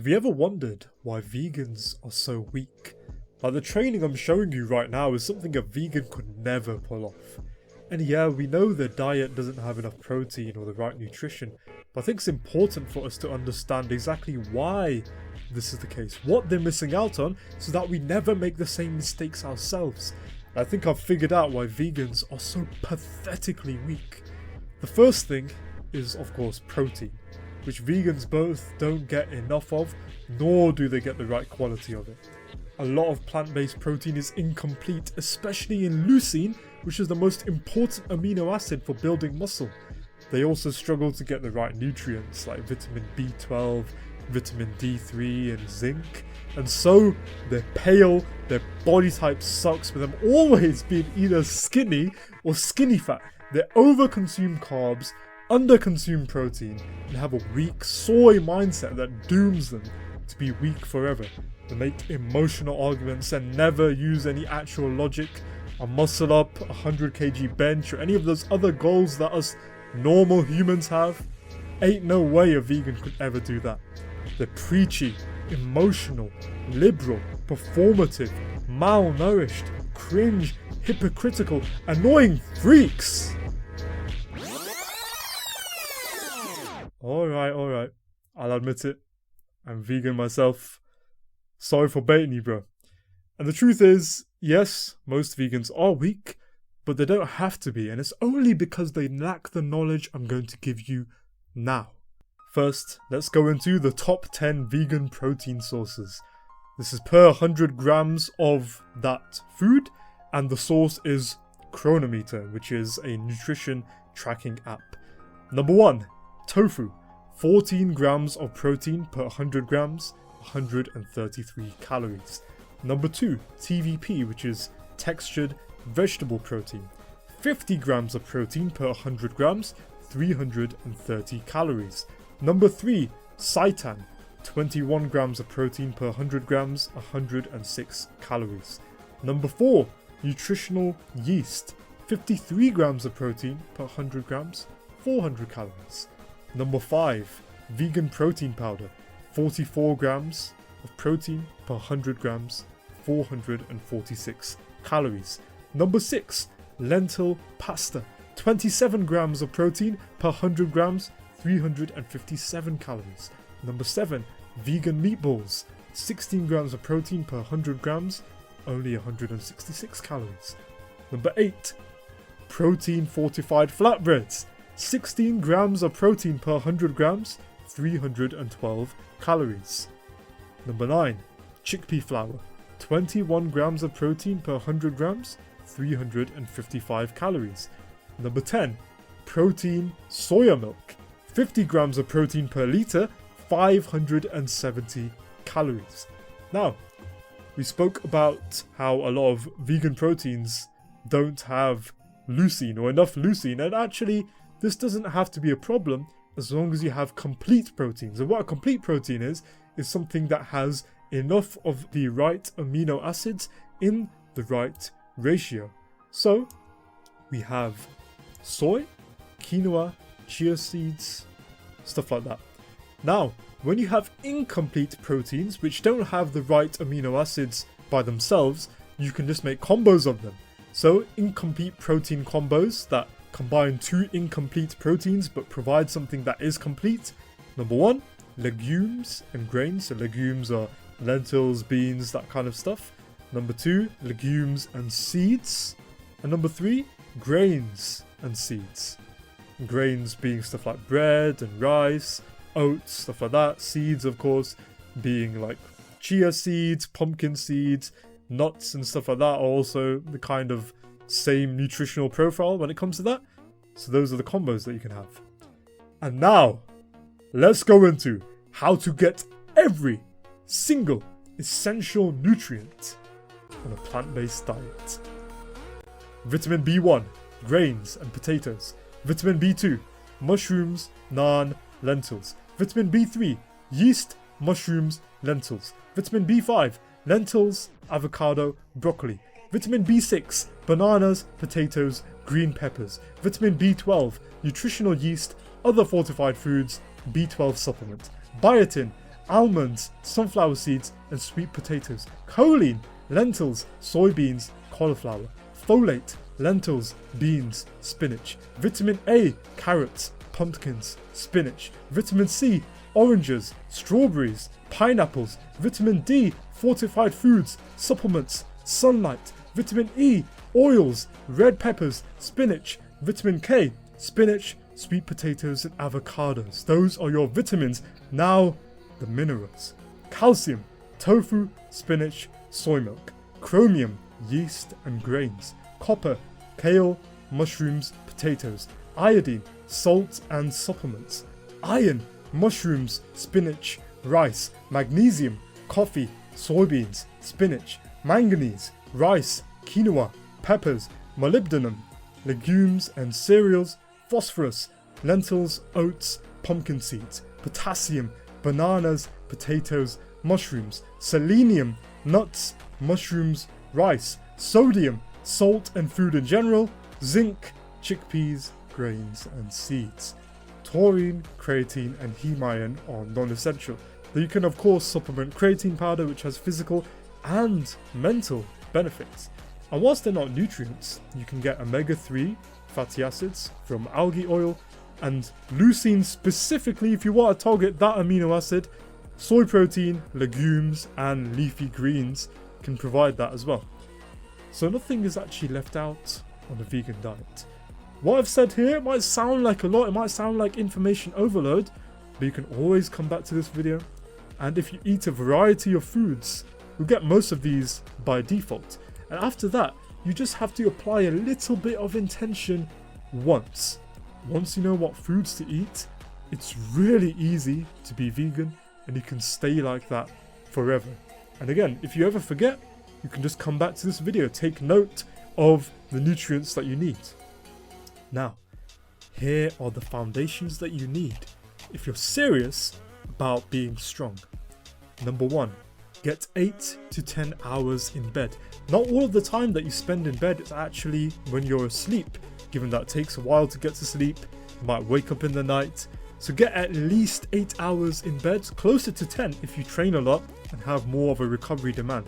Have you ever wondered why vegans are so weak? Like, the training I'm showing you right now is something a vegan could never pull off. And yeah, we know their diet doesn't have enough protein or the right nutrition, but I think it's important for us to understand exactly why this is the case, what they're missing out on, so that we never make the same mistakes ourselves. I think I've figured out why vegans are so pathetically weak. The first thing is, of course, protein, which vegans both don't get enough of, nor do they get the right quality of it. A lot of plant-based protein is incomplete, especially in leucine, which is the most important amino acid for building muscle. They also struggle to get the right nutrients like vitamin B12, vitamin D3 and zinc, and so they're pale, their body type sucks, with them always being either skinny or skinny fat. They overconsume carbs, underconsume protein, and have a weak soy mindset that dooms them to be weak forever. They make emotional arguments and never use any actual logic. A muscle up, 100 kg bench, or any of those other goals that us normal humans have. Ain't no way a vegan could ever do that. They're preachy, emotional, liberal, performative, malnourished, cringe, hypocritical, annoying freaks. Alright, I'll admit it. I'm vegan myself. Sorry for baiting you, bro. And the truth is, yes, most vegans are weak, but they don't have to be, and it's only because they lack the knowledge I'm going to give you now. First, let's go into the top 10 vegan protein sources. This is per 100 grams of that food, and the source is Chronometer, which is a nutrition tracking app. Number 1, tofu. 14 grams of protein per 100 grams, 133 calories. Number 2, TVP, which is textured vegetable protein. 50 grams of protein per 100 grams, 330 calories. Number 3, seitan. 21 grams of protein per 100 grams, 106 calories. Number 4, nutritional yeast. 53 grams of protein per 100 grams, 400 calories. Number 5, vegan protein powder. 44 grams of protein per 100 grams, 446 calories. Number 6, lentil pasta. 27 grams of protein per 100 grams, 357 calories. Number 7, vegan meatballs. 16 grams of protein per 100 grams, only 166 calories. Number 8, protein fortified flatbreads. 16 grams of protein per 100 grams, 312 calories. Number 9, chickpea flour. 21 grams of protein per 100 grams, 355 calories. Number 10, protein soya milk. 50 grams of protein per litre, 570 calories. Now, we spoke about how a lot of vegan proteins don't have leucine or enough leucine, and actually this doesn't have to be a problem as long as you have complete proteins. And what a complete protein is something that has enough of the right amino acids in the right ratio. So we have soy, quinoa, chia seeds, stuff like that. Now, when you have incomplete proteins which don't have the right amino acids by themselves, you can just make combos of them. So incomplete protein combos that combine 2 incomplete proteins but provide something that is complete. Number 1, legumes and grains. So legumes are lentils, beans, that kind of stuff. Number 2, legumes and seeds. And number 3, grains and seeds. Grains being stuff like bread and rice, oats, stuff like that. Seeds, of course, being like chia seeds, pumpkin seeds, nuts and stuff like that are also the kind of same nutritional profile when it comes to that. So those are the combos that you can have. And now, let's go into how to get every single essential nutrient on a plant-based diet. Vitamin B1, grains and potatoes. Vitamin B2, mushrooms, naan, lentils. Vitamin B3, yeast, mushrooms, lentils. Vitamin B5, lentils, avocado, broccoli. Vitamin B6, bananas, potatoes, green peppers. Vitamin B12, nutritional yeast, other fortified foods, B12 supplement. Biotin, almonds, sunflower seeds, and sweet potatoes. Choline, lentils, soybeans, cauliflower. Folate, lentils, beans, spinach. Vitamin A, carrots, pumpkins, spinach. Vitamin C, oranges, strawberries, pineapples. Vitamin D, fortified foods, supplements, sunlight. Vitamin E, oils, red peppers, spinach. Vitamin K, spinach, sweet potatoes, and avocados. Those are your vitamins. Now, the minerals. Calcium, tofu, spinach, soy milk. Chromium, yeast and grains. Copper, kale, mushrooms, potatoes. Iodine, salt and supplements. Iron, mushrooms, spinach, rice. Magnesium, coffee, soybeans, spinach. Manganese, rice, quinoa, peppers. Molybdenum, legumes and cereals. Phosphorus, lentils, oats, pumpkin seeds. Potassium, bananas, potatoes, mushrooms. Selenium, nuts, mushrooms, rice. Sodium, salt and food in general. Zinc, chickpeas, grains and seeds. Taurine, creatine and heme iron are non-essential, though you can of course supplement creatine powder, which has physical and mental benefits. And whilst they're not nutrients, you can get omega-3 fatty acids from algae oil, and leucine specifically if you want to target that amino acid. Soy protein, legumes and leafy greens can provide that as well. So nothing is actually left out on a vegan diet. What I've said here, it might sound like a lot, it might sound like information overload, but you can always come back to this video, and if you eat a variety of foods, you'll get most of these by default. And after that, you just have to apply a little bit of intention once. Once you know what foods to eat, it's really easy to be vegan, and you can stay like that forever. And again, if you ever forget, you can just come back to this video, take note of the nutrients that you need. Now, here are the foundations that you need if you're serious about being strong. Number 1, get 8 to 10 hours in bed. Not all of the time that you spend in bed is actually when you're asleep, given that it takes a while to get to sleep, you might wake up in the night. So get at least 8 hours in bed, closer to 10 if you train a lot and have more of a recovery demand.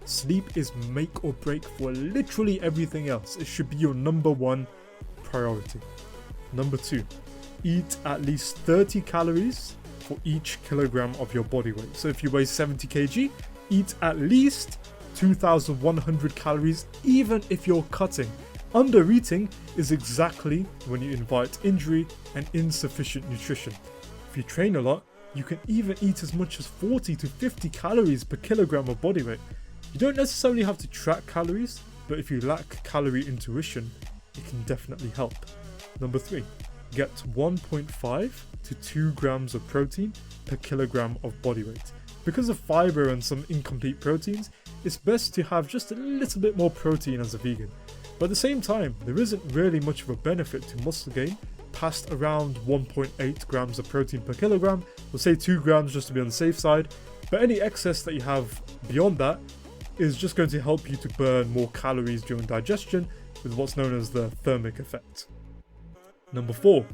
Sleep is make or break for literally everything else. It should be your number 1 priority. Number 2, eat at least 30 calories for each kilogram of your body weight. So if you weigh 70 kg, eat at least 2,100 calories, even if you're cutting. Under eating is exactly when you invite injury and insufficient nutrition. If you train a lot, you can even eat as much as 40 to 50 calories per kilogram of body weight. You don't necessarily have to track calories, but if you lack calorie intuition, it can definitely help. Number 3, get 1.5 to 2 grams of protein per kilogram of body weight. Because of fiber and some incomplete proteins, it's best to have just a little bit more protein as a vegan. But at the same time, there isn't really much of a benefit to muscle gain past around 1.8 grams of protein per kilogram. We'll say 2 grams just to be on the safe side, but any excess that you have beyond that is just going to help you to burn more calories during digestion with what's known as the thermic effect. Number 4,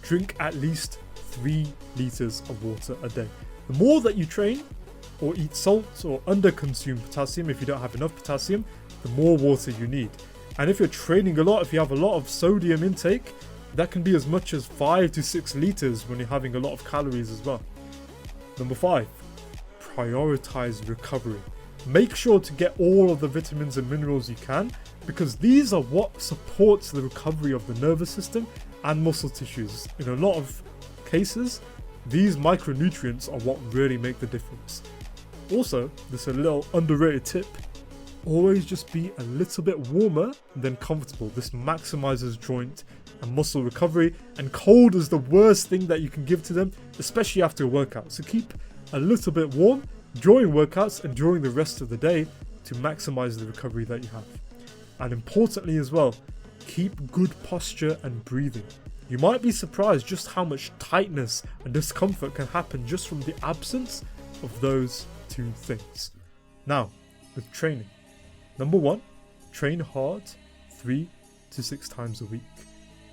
drink at least 3 liters of water a day. The more that you train or eat salt or under-consume potassium, if you don't have enough potassium, the more water you need. And if you're training a lot, if you have a lot of sodium intake, that can be as much as 5 to 6 liters when you're having a lot of calories as well. Number 5, prioritize recovery. Make sure to get all of the vitamins and minerals you can, because these are what supports the recovery of the nervous system and muscle tissues. In a lot of cases, these micronutrients are what really make the difference. Also, this is a little underrated tip, always just be a little bit warmer than comfortable. This maximizes joint and muscle recovery, and cold is the worst thing that you can give to them, especially after a workout. So keep a little bit warm during workouts and during the rest of the day to maximize the recovery that you have. And importantly as well, keep good posture and breathing. You might be surprised just how much tightness and discomfort can happen just from the absence of those 2 things. Now, with training. Number 1, train hard 3 to 6 times a week.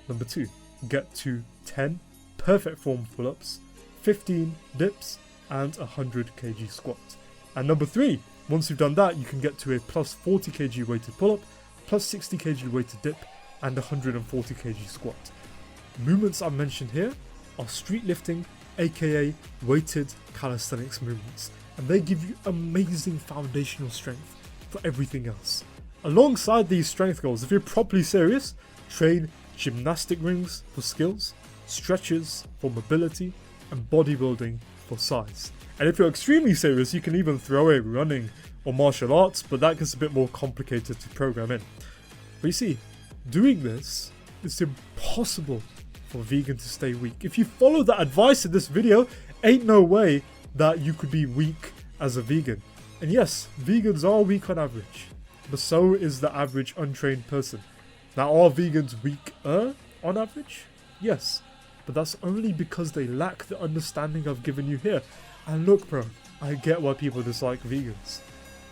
Number 2, get to 10 perfect form pull-ups, 15 dips, and 100 kg squat. And number 3, once you've done that, you can get to a plus 40 kg weighted pull-up, plus 60 kg weighted dip, and 140 kg squat. Movements I've mentioned here are street lifting, aka weighted calisthenics movements, and they give you amazing foundational strength for everything else. Alongside these strength goals, if you're properly serious, train gymnastic rings for skills, stretches for mobility, and bodybuilding for size. And if you're extremely serious, you can even throw in running or martial arts, but that gets a bit more complicated to program in. But you see, doing this, it's impossible for a vegan to stay weak. If you follow the advice in this video, ain't no way that you could be weak as a vegan. And yes, vegans are weak on average, but so is the average untrained person. Now, are vegans weaker on average? Yes, but that's only because they lack the understanding I've given you here. And look bro, I get why people dislike vegans.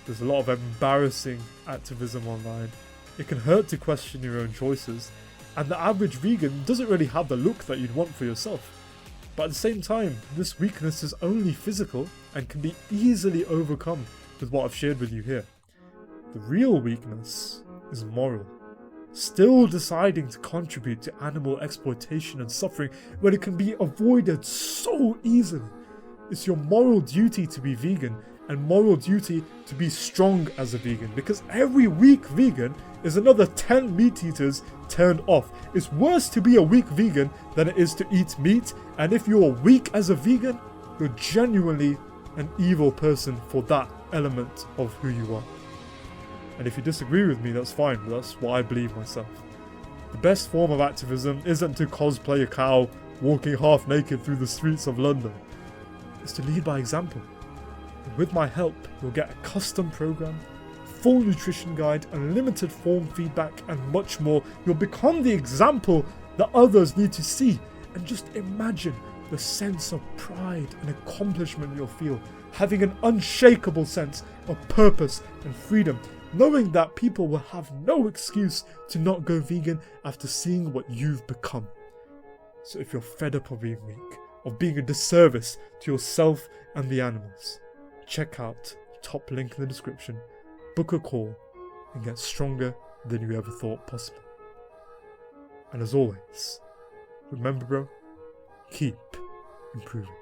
There's a lot of embarrassing activism online. It can hurt to question your own choices, and the average vegan doesn't really have the look that you'd want for yourself. But at the same time, this weakness is only physical and can be easily overcome with what I've shared with you here. The real weakness is moral. Still deciding to contribute to animal exploitation and suffering when it can be avoided so easily. It's your moral duty to be vegan and moral duty to be strong as a vegan, because every weak vegan is another 10 meat eaters turned off. It's worse to be a weak vegan than it is to eat meat, and if you're weak as a vegan, you're genuinely an evil person for that element of who you are. And if you disagree with me, that's fine, but that's what I believe myself. The best form of activism isn't to cosplay a cow walking half naked through the streets of London. It's to lead by example. And with my help, you'll get a custom program, full nutrition guide, unlimited form feedback, and much more. You'll become the example that others need to see. And just imagine the sense of pride and accomplishment you'll feel, having an unshakable sense of purpose and freedom, knowing that people will have no excuse to not go vegan after seeing what you've become. So if you're fed up of being weak, of being a disservice to yourself and the animals, check out the top link in the description, book a call, and get stronger than you ever thought possible. And as always, remember bro, keep improving.